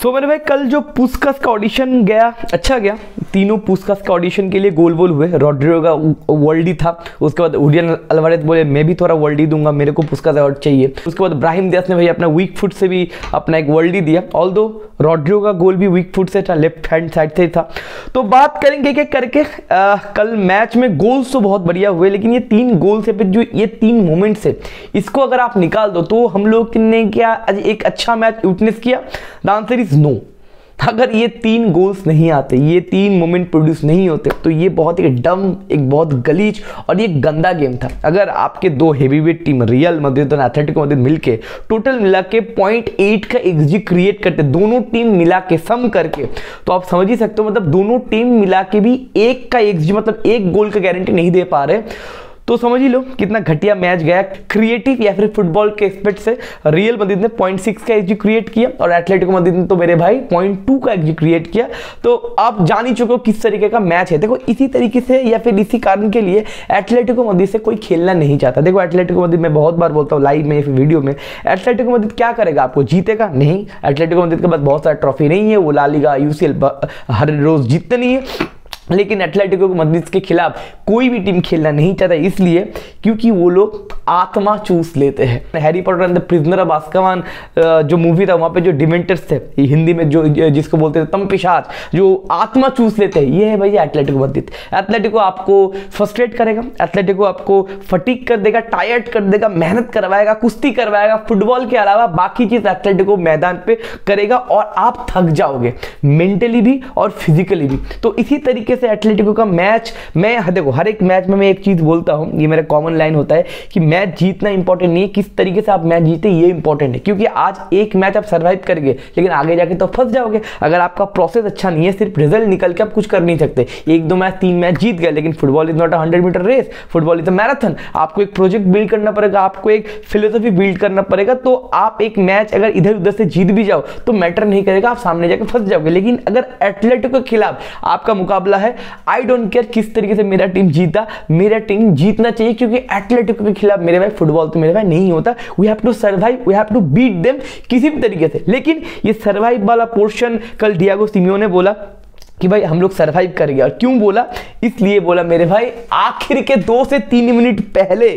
तो मेरे भाई कल जो पुस्कास का ऑडिशन गया अच्छा गया, तीनों पुस्कास का ऑडिशन के लिए गोल हुए। रॉड्रिगो का वर्ल्ड था, उसके बाद जुलियन अल्वारेज बोले मैं भी थोड़ा वर्ल्ड दूंगा, मेरे को पुस्कास अवार्ड चाहिए। उसके बाद ब्राहिम दियास ने भाई अपना वीक फुट से भी अपना एक वर्ल्ड दिया, ऑल्दो रॉड्रिगो का गोल भी वीक फुट से था, लेफ्ट हैंड साइड से था। तो बात करेंगे कि करके कल मैच में गोल्स तो बहुत बढ़िया हुए, लेकिन ये 3 गोल से जो ये 3 मोमेंट्स है इसको अगर आप निकाल दो तो हम लोग ने क्या एक अच्छा मैच विटनेस किया? The answer is no. अगर ये 3 गोल्स नहीं आते, ये 3 मोमेंट प्रोड्यूस नहीं होते तो ये बहुत ही डम, एक बहुत गलीज और ये गंदा गेम था। अगर आपके 2 हेवीवेट टीम रियल मैड्रिड और एथलेटिको मैड्रिड मिलके टोटल मिला के 0.8 का एक्सजी क्रिएट करते, दोनों टीम मिला के सम करके, तो आप समझ ही सकते हो मतलब दोनों टीम मिला के भी 1 का एक्सजी मतलब 1 गोल का गारंटी नहीं दे पा रहे, तो समझ ही लो कितना घटिया मैच गया। क्रिएटिव या फिर फुटबॉल के एस्पेक्ट से रियल मैड्रिड ने 0.6 का एक्सजी क्रिएट किया और एथलेटिको मैड्रिड ने तो मेरे भाई 0.2 का एक्सजी क्रिएट किया। तो आप जान ही चुके हो किस तरीके का मैच है। देखो इसी तरीके से या फिर इसी कारण के लिए एथलेटिको मैड्रिड से कोई खेलना नहीं चाहता। देखो एथलेटिको मैड्रिड मैं बहुत बार बोलता हूँ लाइव में या फिर वीडियो में, एथलेटिको मैड्रिड क्या करेगा? आपको जीतेगा नहीं। एथलेटिको मैड्रिड के पास बहुत सारा ट्रॉफी नहीं है, वो ला लीगा यूसीएल हर रोज जीतते नहीं है, लेकिन एथलेटिको मैड्रिड के खिलाफ कोई भी टीम खेलना नहीं चाहता, इसलिए क्योंकि वो लोग आत्मा चूस लेते हैं। Harry Potter and the prisoner of Azkaban जो मूवी था, वहां पे जो डिमेंटर्स थे हिंदी में जो जिसको बोलते थे तम पिशाच, जो आत्मा चूस लेते हैं, ये है भैया एथलेटिको मैड्रिड। एथलेटिको आपको फ्रस्ट्रेट करेगा, एथलेटिको आपको फटीग कर देगा, टायर्ड कर देगा, मेहनत करवाएगा, कुश्ती करवाएगा, फुटबॉल के अलावा बाकी चीज एथलेटिको मैदान पे करेगा और आप थक जाओगे मेंटली भी और फिजिकली भी। तो इसी तरीके से एथलेटिको का मैच, मैं देखो हर एक मैच में मैं एक चीज बोलता हूं, ये मेरा कॉमन लाइन होता है कि मैच जीतना इंपॉर्टेंट नहीं है, किस तरीके से आप मैच जीते ये इंपॉर्टेंट है। क्योंकि आज एक मैच आप सर्वाइव करेंगे लेकिन आगे जाके तो फंस जाओगे। अगर आपका प्रोसेस अच्छा नहीं है, सिर्फ रिजल्ट निकल के आप कुछ कर नहीं सकते। 1-2 मैच 3 मैच जीत गए, लेकिन football is not a 100 metre race, football is a marathon. आपको एक प्रोजेक्ट बिल्ड करना पड़ेगा, आपको एक फिलोसफी बिल्ड करना पड़ेगा। तो आप एक मैच अगर इधर उधर से जीत भी जाओ तो मैटर नहीं करेगा, आप सामने जाके फंस जाओगे। लेकिन अगर एथलेटिको के खिलाफ आपका मुकाबला है, आई डोंट केयर किस तरीके से मेरा टीम जीता, मेरा टीम जीतना चाहिए, क्योंकि एथलेटिको के खिलाफ मेरे भाई फुटबॉल तो मेरे भाई नहीं होता। We have to survive, we have to beat them किसी भी तरीके से। लेकिन ये सर्वाइव वाला पोर्शन कल डियागो सिमियोने ने बोला कि भाई हम लोग सर्वाइव करेंगे। और क्यों बोला? इसलिए बोला मेरे भाई आखिर के 2 से 3 मिनट पहले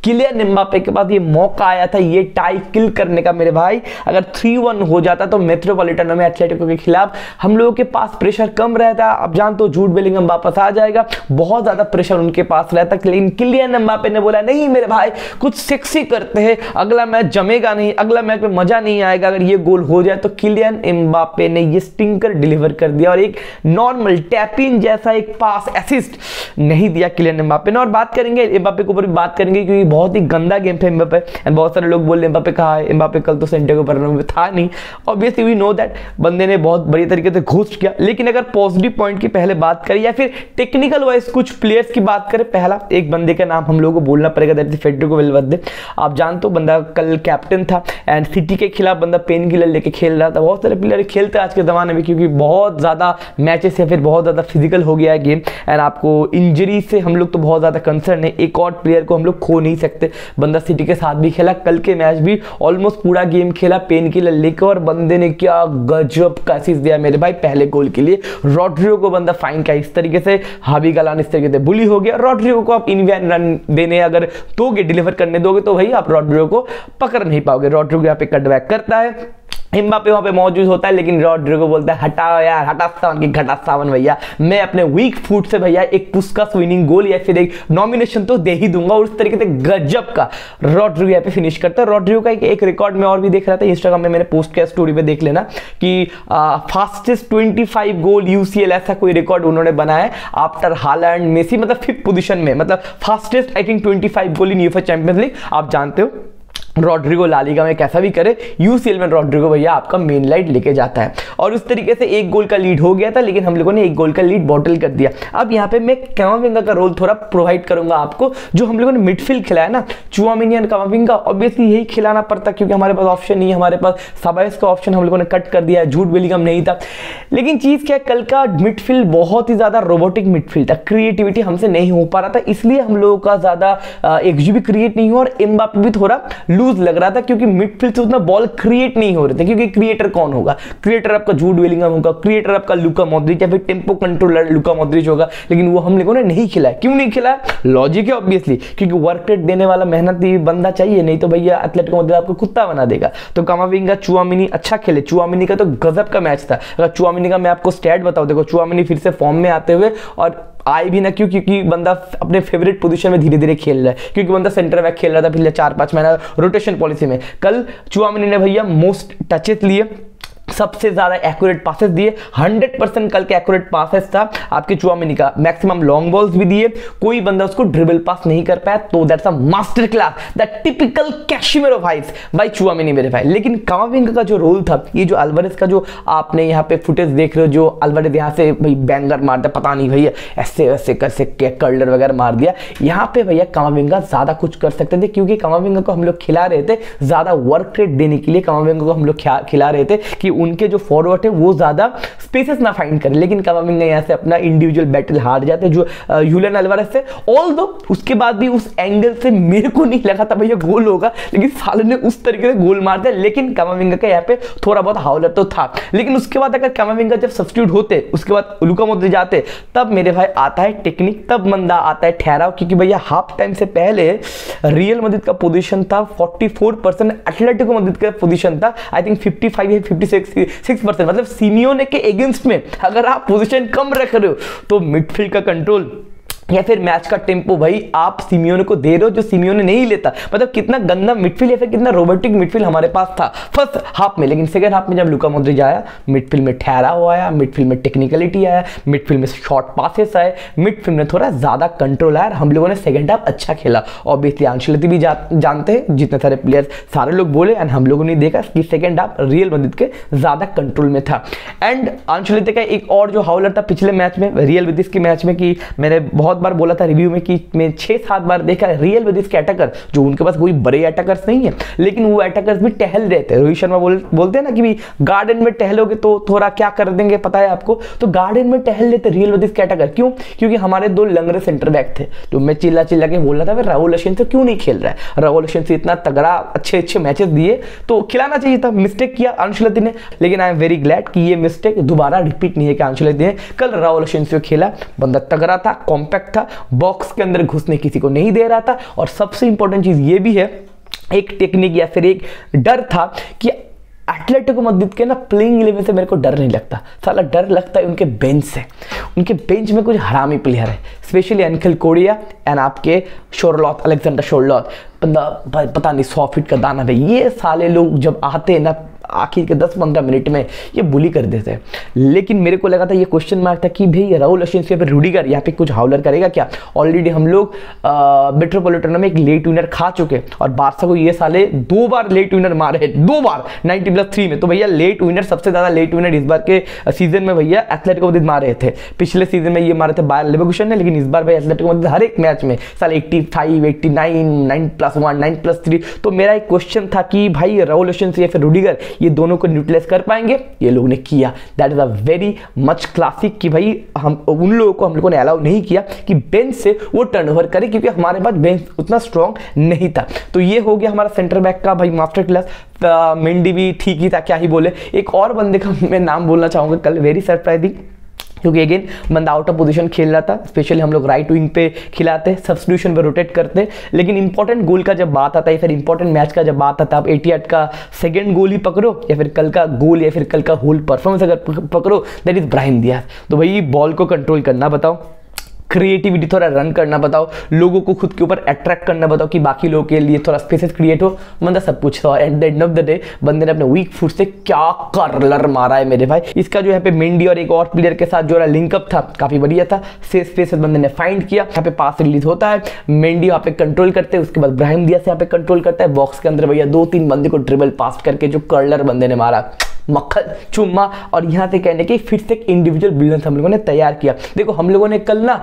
किलियन एम्बापे के पास ये मौका आया था ये टाई किल करने का मेरे भाई। अगर 3-1 हो जाता तो मेट्रोपॉलिटनो में एथलेटिको के खिलाफ हम लोगों के पास प्रेशर कम रहता। अब जानते हो जूड बेलिंगहम वापस आ जाएगा, बहुत ज्यादा प्रेशर उनके पास रहता। लेकिन किलियन एम्बापे ने बोला नहीं मेरे भाई कुछ सेक्सी करते हैं, अगला मैच जमेगा नहीं, अगला मैच में मजा नहीं आएगा अगर ये गोल हो जाए। तो किलियन एम्बापे ने ये स्टिंकर डिलीवर कर दिया और एक नॉर्मल टैपिंग जैसा एक पास असिस्ट नहीं दिया किलियन एम्बापे ने। और बात करेंगे एम्बापे के ऊपर भी बात करेंगे क्योंकि बहुत ही गंदा गेम था एम्बापे। एंड बहुत सारे लोग बोल रहे एम्बापे कहाँ है, एम्बापे कल तो सेंटियागो बर्नाब्यू में था नहीं। ऑब्वियसली वी नो दैट बंदे ने बहुत बड़ी तरीके से घोस्ट किया। लेकिन अगर पॉजिटिव पॉइंट की पहले बात करें या फिर टेक्निकल वाइज कुछ प्लेयर्स की बात करें, पहला एक बंदे का नाम हम लोगों को बोलना पड़ेगा, दैट इज फेडरिको वेलवर्दे। आप जानते हो बंदा कल कैप्टन था एंड सिटी के खिलाफ बंदा पेन किलर लेके खेल रहा था। बहुत सारे प्लेयर खेलते हैं आज के जमाने में क्योंकि बहुत ज्यादा मैचेस या फिर बहुत ज्यादा फिजिकल हो गया है गेम एंड आपको इंजरी से हम लोग तो बहुत ज्यादा कंसर्न है। एक और प्लेयर को हम लोग खो नहीं सकते। बंदा सिटी के साथ भी खेला, कल के मैच भी ऑलमोस्ट पूरा गेम खेला पेन किलर लेकर और बंदे ने क्या गजब का असिस्ट दिया मेरे भाई पहले गोल के लिए। रॉड्रिगो को बंदा फाइन का इस तरीके से, हावी गालान इस तरीके से बुली हो गया। रॉड्रिगो को आप इनवैन रन देने अगर दोगे, डिलीवर करने दोगे तो भाई आप रॉड्रिगो को पकड़ नहीं पाओगे। रॉड्रिगो यहाँ पे कटबैक करता है, एम्बापे वहां पे मौजूद होता है लेकिन रॉड्रिगो बोलता है हटाओ यार, हटा सावन की घटा सावन भैया, मैं अपने वीक फुट से भैया एक पुस्कास विनिंग गोल या फिर एक नॉमिनेशन तो दे ही दूंगा। और उस तरीके से गजब का रॉड्रिगो यहाँ पे फिनिश करता है। रॉड्रिगो का एक रिकॉर्ड में और भी देख रहा था, इंस्टाग्राम में मैंने पोस्ट किया, स्टोरी पे देख लेना कि फास्टेस्ट 25 गोल यूसीएल ऐसा कोई रिकॉर्ड उन्होंने बनाया है आफ्टर हालैंड मेसी, मतलब 5th पोजीशन में, मतलब fastest I think 25 goal in UEFA champions league. आप जानते हो रॉड्रिगो ला लीगा में कैसा भी करे, यूसीएल में रॉड्रिगो भैया आपका मेन लाइट लेके जाता है। और उस तरीके से 1 गोल का लीड हो गया था लेकिन हम लोगों ने 1 गोल का लीड बॉटल कर दिया। अब यहाँ पे मैं कामाविंगा का रोल थोड़ा प्रोवाइड करूंगा आपको, जो हम लोगों ने मिडफील्ड खिलाया ना, चुआमिनी एंड कामाविंगा, ऑब्वियसली यही खिलाना पड़ता क्योंकि हमारे पास ऑप्शन नहीं है। हमारे पास सबाइस का ऑप्शन हम लोगों ने कट कर दिया है, जूड बेलिंगहम नहीं था। लेकिन चीज क्या, कल का मिडफील्ड बहुत ही ज्यादा रोबोटिक मिडफील्ड था, क्रिएटिविटी हमसे नहीं हो पा रहा था, इसलिए हम लोगों का ज्यादा एक्सजी भी क्रिएट नहीं हुआ और एम्बापे भी थोड़ा लूज लूज लग रहा था क्योंकि मिडफील्ड से उतना बॉल क्रिएट नहीं हो रहे थे, क्योंकि क्रिएटर कौन होगा? क्रिएटर आपका जूड बेलिंगहम होगा, क्रिएटर आपका लुका मॉड्रिच या फिर टेम्पो कंट्रोलर लुका मॉड्रिच होगा, लेकिन वो हम लोगों ने नहीं खिलाया। क्यों नहीं खिलाया? लॉजिक है ऑब्वियसली, क्योंकि वर्क रेट देने वाला मेहनती बंदा चाहिए, नहीं तो भैया एथलेटिको मैड्रिड आपको कुत्ता बना देगा। तो कामाविंगा, चुआमिनी अच्छा खेले। चुआमिनी का तो गजब का मैच था। अगर चुआमिनी का मैं आपको स्टैट बताऊं, देखो चुआमिनी फिर से फॉर्म में आते हुए और आए भी ना, क्यों? क्योंकि बंदा अपने फेवरेट पोजीशन में धीरे धीरे खेल रहा है, क्योंकि बंदा सेंटर बैक खेल रहा था पिछले 4-5 महीना रोटेशन पॉलिसी में। कल चुआमिनी ने भैया मोस्ट टचेस लिए, सबसे ज्यादा एक्यूरेट पासेस दिए, 100% कल के एक्यूरेट पासेस था आपके चुआमिनी का। मैक्सिमम लॉन्ग बॉल्स भी दिए, कोई बंदा उसको ड्रिबल पास नहीं कर पाया। तो that's a master class, the typical Casemiro vibes by Tchouameni मेरे भाई। लेकिन कामाविंगा का जो रोल था, ये जो अल्वारेज का जो आपने यहाँ पे फुटेज देख रहे हो, जो अल्वारेज यहाँ से भाई बैंगर मारता, पता नहीं भैया ऐसे ऐसे कैसे कर्लर वगैरह मार दिया, यहाँ पे भैया कामाविंगा ज्यादा कुछ कर सकते थे, क्योंकि कामाविंगा को हम लोग खिला रहे थे ज्यादा वर्क रेट देने के लिए। कामाविंगा को हम लोग खिला रहे थे कि उनके जो फॉरवर्ड है वो ज्यादा स्पेसेस ना फाइंड करें, लेकिन कामाविंगा यहां से अपना इंडिविजुअल बैटल हार जाते जो यूलियन अल्वारेज से। ऑल्दो उसके बाद भी उस एंगल से मेरे को नहीं लगा था भैया गोल होगा, लेकिन साले ने उस तरीके से गोल मार दिया। लेकिन कामाविंगा का यहाँ पे थोड़ा बहुत हाउलर तो था। लेकिन उसके बाद अगर कामाविंगा जब सब्स्टिट्यूट होते, उसके बाद लुका मॉड्रिच जाते, तब मेरे भाई आता है टेक्निक, तब बंदा आता है ठहराव। क्योंकि भैया हाफ टाइम से पहले रियल मैड्रिड का पोजीशन था 44%, एटलेटिको मैड्रिड का पोजीशन था आई थिंक 55 या 56%। मतलब सिमियोने के अगेंस्ट में अगर आप पोजीशन कम रख रहे हो तो मिडफील्ड का कंट्रोल या फिर मैच का टेम्पो भाई आप सिमियोने को दे रहे हो, जो सिमियोने नहीं लेता। मतलब कितना गंदा मिडफील्ड या फिर कितना रोबोटिक मिडफील्ड हमारे पास था फर्स्ट हाफ में। लेकिन सेकंड हाफ में जब लुका मॉड्रिच आया, मिडफील्ड में ठहरा हुआ आया, मिडफील्ड में टेक्निकलिटी आया, मिडफील्ड में शॉर्ट पासेस आए, मिडफील्ड में थोड़ा ज्यादा कंट्रोल आया। हम लोगों ने सेकंड हाफ अच्छा खेला। ऑब्वियसली अंशुलती भी जानते हैं, जितने सारे प्लेयर्स सारे लोग बोले, एंड हम लोगों ने देखा कि सेकंड हाफ रियल मैड्रिड के ज्यादा कंट्रोल में था। एंड अंशुलती का एक और जो हाउलर था पिछले मैच में, रियल मैड्रिड के मैच में, कि मैंने बहुत बार बोला था रिव्यू में कि मैं 6-7 बार देखा रियल मैड्रिड के अटैकर, जो उनके पास कोई बड़े अटैकर्स नहीं है, लेकिन वो अटैकर्स भी टहल रहे थे। रोहित शर्मा बोलते हैं ना कि भी गार्डन में टहलोगे तो थोड़ा क्या कर देंगे पता है आपको। तो गार्डन में टहल लेते रियल मैड्रिड के अटैकर। क्यों? क्योंकि हमारे 2 लंगड़े सेंटर बैक थे। तो मैं चिल्ला के बोल रहा था राहुल एसेंसियो क्यों नहीं खेल रहा है। राहुल एसेंसियो इतना तगड़ा अच्छे मैचेस दिए तो खिलाना चाहिए था। मिस्टेक किया अंशुलती ने, लेकिन आई एम वेरी ग्लैड कि ये मिस्टेक दोबारा रिपीट नहीं है कि अंशुलती ने। कल राहुल एसेंसियो खेला, बंदा तगड़ा था, कॉम्पैक्ट था, बॉक्स के अंदर घुसने किसी को नहीं दे रहा था। और सबसे इंपॉर्टेंट चीज ये भी है, एक टेक्निक या फिर एक डर था कि एटलेटिको मैड्रिड के ना प्लेइंग 11 से मेरे को डर नहीं लगता, साला डर लगता है उनके बेंच से। उनके बेंच में कुछ हरामी प्लेयर है, स्पेशली एंखेल कोरिया एंड आपके शोरलॉथ, अलेक्जेंडर शोरलॉथ। बंदा पता नहीं 100 फीट का दाना है। ये साले लोग जब आते हैं ना आखिर के 10-15 मिनट में ये बुली कर देते हैं। लेकिन मेरे को लगा था, ये क्वेश्चन मार्क था कि भाई राहुल एसेंसियो पे रूडिगर यहाँ पे कुछ हाउलर करेगा क्या। ऑलरेडी हम लोग मेट्रोपॉलिटनो में एक लेट विनर खा चुके और बारसा को ये साले 2 बार लेट विनर मारे हैं, 2 बार 90+3 में। तो भैया लेट विनर, सबसे ज्यादा लेट विनर इस बार के सीजन में भैया एथलेटिको मैड्रिड मारे थे। पिछले सीजन में ये मारे थे बायर लेवरकुसेन ने, लेकिन इस बार भाई एथलेटिको मैड्रिड हर एक मैच में साले 85, 89, 9+1, 9+3। तो मेरा एक क्वेश्चन था कि भाई राहुल एसेंसियो या फिर रूडिगर ये दोनों को न्यूट्रलाइज कर पाएंगे। ये लोगों ने किया। That is a very much classic कि भाई हम उन लोगों ने अलाउ नहीं किया कि बेंच से वो टर्नओवर करे, क्योंकि हमारे पास बेंच उतना स्ट्रॉन्ग नहीं था। तो ये हो गया हमारा सेंटर बैक का भाई मास्टर क्लास। मेंडी भी ठीक ही था, क्या ही बोले। एक और बंदे का मैं नाम बोलना चाहूंगा कल, वेरी सरप्राइजिंग, क्योंकि अगेन बंदा आउट ऑफ पोजीशन खेल रहा था। स्पेशली हम लोग राइट विंग पे खिलाते, सब्स्टिट्यूशन पे रोटेट करते। लेकिन इंपॉर्टेंट गोल का जब बात आता है, फिर इंपॉर्टेंट मैच का जब बात आता है, आप 88 का सेकंड गोल ही पकड़ो या फिर कल का गोल या फिर कल का होल परफॉर्मेंस अगर पकड़ो, दैट इज ब्राहिम दियाज। तो भाई बॉल को कंट्रोल करना बताओ, क्रिएटिविटी थोड़ा रन करना बताओ, लोगों को खुद के ऊपर अट्रैक्ट करना बताओ कि बाकी लोगों के लिए थोड़ा स्पेसेस क्रिएट हो। बंदा सब कुछ था। Eight the end of the day बंदे ने अपने वीक फुट से क्या कर्लर मारा है मेरे भाई। इसका जो यहाँ पे मेंडी और एक और प्लेयर के साथ जो लिंकअप था काफी बढ़िया था। सेफ स्पेसेस बंदे ने फाइंड किया, यहाँ पे पास रिलीज होता है, मेंडी यहाँ पे कंट्रोल करते हैं, उसके बाद ब्राहिम दियाज यहाँ पे कंट्रोल करता है, बॉक्स के अंदर भैया 2-3 बंदे को ड्रिबल पास करके जो कर्लर बंदे ने मारा मक्खन चुम्मा, और यहाँ से कहने की फिर से एक इंडिविजुअल ब्रिलियंस हम लोगों ने तैयार किया। देखो हम लोगों ने कल ना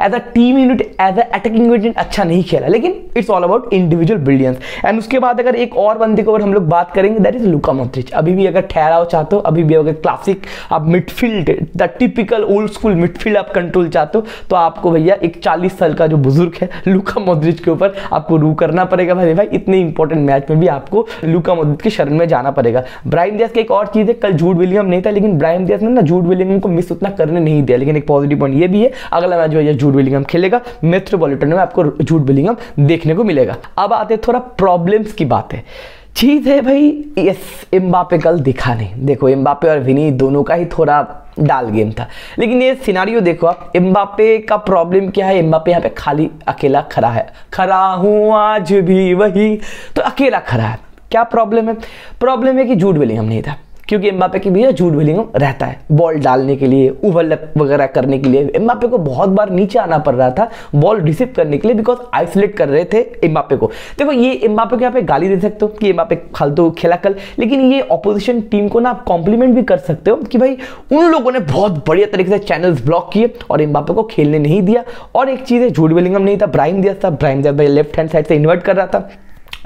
as a team unit, as a attacking unit अच्छा नहीं खेला, लेकिन it's all about individual brilliance. And उसके बाद अगर एक और बंदे को अगर हम लोग बात करेंगे, दैट इज लुका मॉड्रिच। अभी भी अगर ठहराव चाहते हो, अभी भी अगर क्लासिक आप midfield, the typical old school midfield आप कंट्रोल चाहते हो, तो आपको भैया एक 40 साल का जो बुजुर्ग है लुका मॉड्रिच के ऊपर आपको रू करना पड़ेगा भाई। इतने इंपॉर्टेंट मैच में भी आपको लुका मॉड्रिच के शरण में जाना पड़ेगा। ब्राहिम डियाज की एक और चीज है, कल जूड बेलिंगहम नहीं था, लेकिन ब्राहिम डियाज ने ना जूड बेलिंगहम को मिस उतना करने नहीं दिया। लेकिन एक पॉजिटिव पॉइंट ये भी है, अगला मैच भैया जूड बेलिंगहम खेलेगा मेट्रोपॉलिटन में, आपको जूड बेलिंगहम देखने को मिलेगा। अब आते थोड़ा प्रॉब्लम्स की बात है। चीज है भाई, यस एम्बापे कल दिखा नहीं। देखो एम्बापे और विनी दोनों का ही थोड़ा डाल गेम था, लेकिन ये सिनारियो देखो आप, एम्बापे का प्रॉब्लम क्या है, एम्बापे यहाँ पे खाली अकेला खड़ा है, खड़ा हूं आज भी वही, तो अकेला खड़ा है। क्या प्रॉब्लम है? प्रॉब्लम है कि जूड बेलिंगहम नहीं था, क्योंकि एम्बापे के भी जूड बेलिंगहम रहता है बॉल डालने के लिए, ओवरलैप वगैरह करने के लिए। एम्बापे को बहुत बार नीचे आना पड़ रहा था बॉल रिसीव करने के लिए, बिकॉज आइसोलेट कर रहे थे एम्बापे को। देखो ये एम्बापे को यहाँ पे गाली दे सकते हो कि एम्बापे फालतू खेला कल, लेकिन ये ऑपोजिशन टीम को ना आप कॉम्प्लीमेंट भी कर सकते हो कि भाई उन लोगों ने बहुत बढ़िया तरीके से चैनल्स ब्लॉक किए और एम्बापे को खेलने नहीं दिया। और एक चीज़ है, जूड बेलिंगहम नहीं था, ब्राहिम डियाज था। ब्राहिम डियाज भाई लेफ्ट हैंड साइड से इन्वर्ट कर रहा था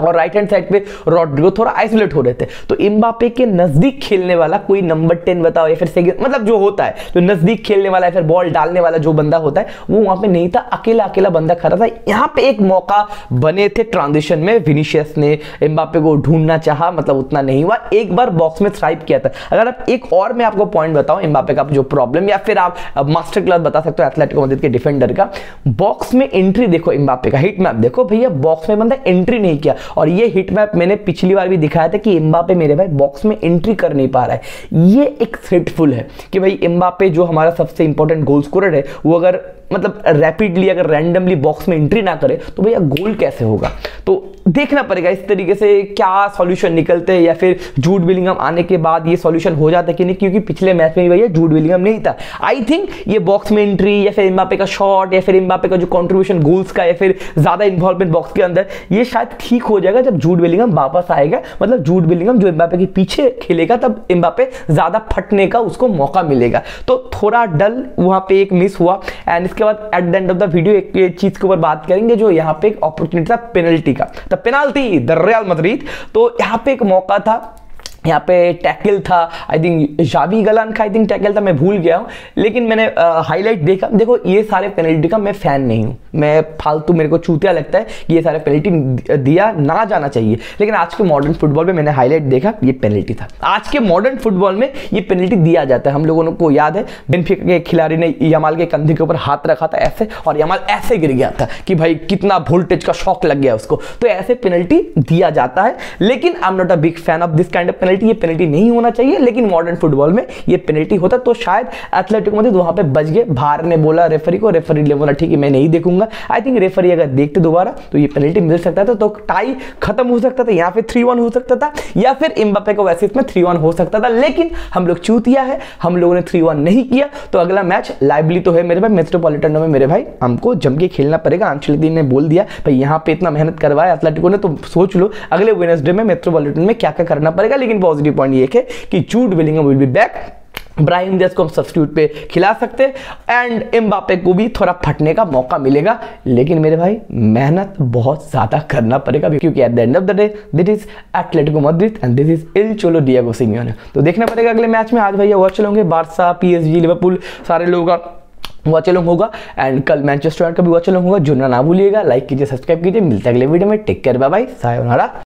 और राइट हैंड साइड पे रॉड्रिगो थोड़ा आइसोलेट हो रहे थे। तो एम्बापे के नजदीक खेलने वाला कोई नंबर 10 बताओ या फिर सेकंड, मतलब जो होता है जो नजदीक खेलने वाला है, फिर बॉल डालने वाला जो बंदा होता है, वो वहां पे नहीं था, अकेला अकेला बंदा खड़ा था। यहाँ पे एक मौका बने थे ट्रांजिशन में, विनीशियस ने एम्बापे को ढूंढना चाहा, मतलब उतना नहीं हुआ। एक बार बॉक्स में थ्राइव किया था। अगर आप एक और मैं आपको पॉइंट बताऊं एम्बापे का जो प्रॉब्लम, या फिर आप मास्टर क्लास बता सकते हो एथलेटिको मैड्रिड के डिफेंडर का, बॉक्स में एंट्री देखो एम्बापे का, हिट मैप देखो भैया, बॉक्स में बंदा एंट्री नहीं किया। और ये हिट मैप मैंने पिछली बार भी दिखाया था कि एम्बापे मेरे भाई बॉक्स में एंट्री कर नहीं पा रहा है। ये एक थ्रेटफुल है कि भाई एम्बापे जो हमारा सबसे इंपॉर्टेंट गोल स्कोरर है, वो अगर मतलब रैपिडली अगर रैंडमली बॉक्स में एंट्री ना करे तो भैया गोल कैसे होगा। तो देखना पड़ेगा इस तरीके से क्या सॉल्यूशन निकलते हैं, या फिर जूड बेलिंगहम आने के बाद ये सॉल्यूशन हो जाता है कि नहीं, क्योंकि पिछले मैच में भैया जूड बेलिंगहम नहीं था। आई थिंक ये बॉक्स में एंट्री या फिर एम्बापे का शॉट या फिर एम्बापे का जो कंट्रीब्यूशन गोल्स का या फिर ज्यादा इन्वॉल्वमेंट बॉक्स के अंदर, ये शायद ठीक हो जाएगा जब जूड बेलिंगहम वापस आएगा। मतलब जूड बेलिंगहम जो एम्बापे के पीछे खेलेगा, तब एम्बापे ज्यादा फटने का उसको मौका मिलेगा। तो थोड़ा डल वहां पे एक मिस हुआ। एंड इसके बाद eight the end of the video एक चीज के ऊपर बात करेंगे, जो यहाँ पे एक अपॉर्चुनिटी था पेनल्टी का, the penalty the real Madrid. तो यहाँ पे एक मौका था, यहाँ पे टैकल था, आई थिंक जावी गलान का आई थिंक टैकल था, मैं भूल गया हूँ, लेकिन मैंने हाईलाइट देखा। देखो ये सारे पेनल्टी का मैं फैन नहीं हूँ, मैं फालतू, मेरे को चूतिया लगता है कि ये सारे पेनल्टी दिया ना जाना चाहिए। लेकिन आज के मॉडर्न फुटबॉल में मैंने हाईलाइट देखा, ये पेनल्टी था। आज के मॉडर्न फुटबॉल में ये पेनल्टी दिया जाता है। हम लोगों को याद है बेनफिका के खिलाड़ी ने यमाल के कंधे के ऊपर हाथ रखा था ऐसे, और यमाल ऐसे गिर गया था कि भाई कितना वोल्टेज का शॉक लग गया उसको। तो ऐसे पेनल्टी दिया जाता है, लेकिन I am not a big fan of this kind of penalty. ये पेनल्टी नहीं होना चाहिए, लेकिन मॉडर्न फुटबॉल में ये पेनल्टी होता, तो शायद एथलेटिको मैड्रिड वहां पे बच गए। बाहर ने बोला रेफरी को, रेफरी ने बोला ठीक है मैं नहीं देखूंगा। आई थिंक रेफरी अगर देखते दोबारा तो ये पेनल्टी मिल सकता था, तो टाई खत्म हो सकता था, यहाँ पे 3-1 हो सकता था, या फिर एम्बापे को वैसे इसमें 3-1 हो सकता था। लेकिन हम लोग चूतिया है, हम लोगों ने 3-1 नहीं किया। तो अगला मैच लाइवली तो है मेरे भाई मेट्रोपॉलिटनो में, मेरे भाई हमको जम के खेलना पड़ेगा। अंचलेती ने बोल दिया भाई यहाँ पे इतना मेहनत करवाया एथलेटिको ने, तो सोच लो अगले वेडनेसडे में मेट्रोपॉलिटन में क्या क्या करना पड़ेगा। लेकिन पॉजिटिव पॉइंट ये है कि Jude Bellingham will be back, Brahim Diaz को हम सब्स्टिट्यूट पे खिला सकते हैं, एंड एम्बापे को भी थोड़ा फटने का मौका मिलेगा। लेकिन मेरे भाई मेहनत बहुत ज्यादा करना पड़ेगा, क्योंकि at the end of the day this is Atletico Madrid and this is El Cholo Diego Simeone. तो देखना पड़ेगा अगले मैच में। आज भैया वो चलोगे बार्सा, PSG, लिवरपूल, सारे लोगों का वो चलोंग होगा, एंड कल मैनचेस्टर यूनाइटेड का भी वो चलोंग होगा। जुड़ना ना भूलिएगा, लाइक कीजिए, सब्सक्राइब कीजिए। मिलते हैं अगले वीडियो में। Take care, bye bye, sayonara.